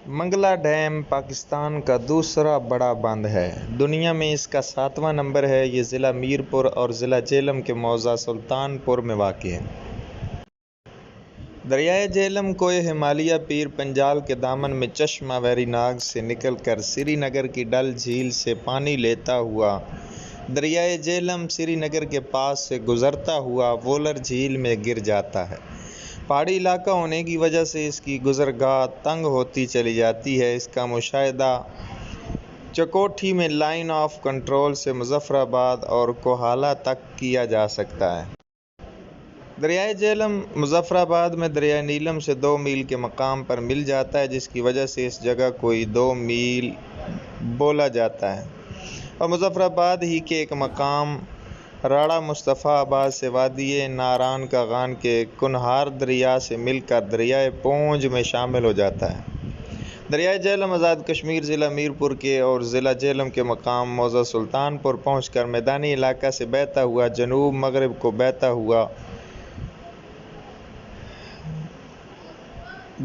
Mangla dam Pakistan کا دوسرا بڑا بند ہے۔ دنیا میں اس کا 7واں نمبر ہے۔ یہ ضلع میرپور اور ضلع جہلم کے موضع سلطان پور میں واقع ہے۔ دریائے جہلم کوہ ہمالیہ پیر پنجال کے دامن میں چشمہ ویری ناگ سے نکل کر سری نگر کی ڈل جھیل سے پانی لیتا ہوا دریائے جہلم سری نگر کے پاس سے گزرتا ہوا وولر جھیل میں گر جاتا ہے۔ پہاڑی علاقہ ہونے کی وجہ سے اس کی گزرگاہ تنگ ہوتی چلی جاتی ہے۔ اس کا مشاہدہ چکوٹھی میں لائن آف کنٹرول سے مظفر آباد اور کوہالہ تک کیا جا سکتا ہے۔ دریائے جہلم مظفر آباد میں دریائے نیلم سے 2 میل کے مقام پر مل جاتا ہے، جس کی وجہ سے اس جگہ کوئی 2 میل بولا جاتا ہے، اور مظفر آباد ہی کے ایک مقام راڑہ مصطفیٰ آباد سے وادی ناران کاغان کے کنہار دریا سے مل کر دریائے پونج میں شامل ہو جاتا ہے۔ دریائے جہلم آزاد کشمیر ضلع میرپور کے اور ضلع جہلم کے مقام موضع سلطان پور پہنچ کر میدانی علاقہ سے بہتا ہوا جنوب مغرب کو بہتا ہوا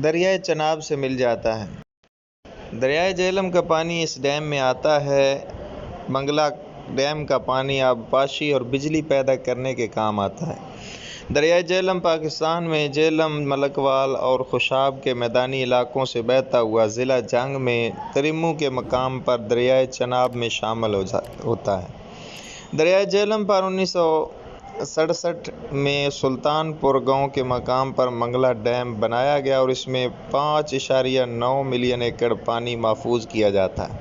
دریائے چناب سے مل جاتا ہے۔ دریائے جہلم کا پانی اس ڈیم میں آتا ہے۔ منگلا ڈیم کا پانی آبپاشی اور بجلی پیدا کرنے کے کام آتا ہے۔ دریائے جہلم پاکستان میں جہلم، ملکوال اور خوشاب کے میدانی علاقوں سے بہتا ہوا ضلع جنگ میں تریمو کے مقام پر دریائے چناب میں شامل ہوتا ہے۔ دریائے جہلم پر 1967 میں سلطان پور گاؤں کے مقام پر منگلا ڈیم بنایا گیا اور اس میں 5.9 ملین ایکڑ پانی محفوظ کیا جاتا ہے۔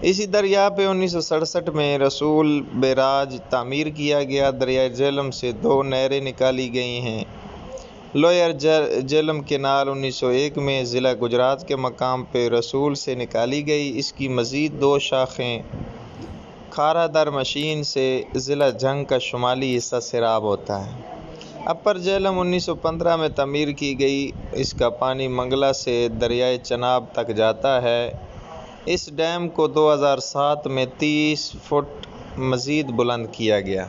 اسی دریا پہ 1967 میں رسول بیراج تعمیر کیا گیا۔ دریائے جہلم سے 2 نہریں نکالی گئی ہیں۔ لوئر جہلم کینال 1901 میں ضلع گجرات کے مقام پہ رسول سے نکالی گئی۔ اس کی مزید 2 شاخیں کھارا در مشین سے ضلع جنگ کا شمالی حصہ سیراب ہوتا ہے۔ اپر جہلم 1915 میں تعمیر کی گئی۔ اس کا پانی منگلا سے دریائے چناب تک جاتا ہے۔ اس ڈیم کو 2007 میں 30 فٹ مزید بلند کیا گیا۔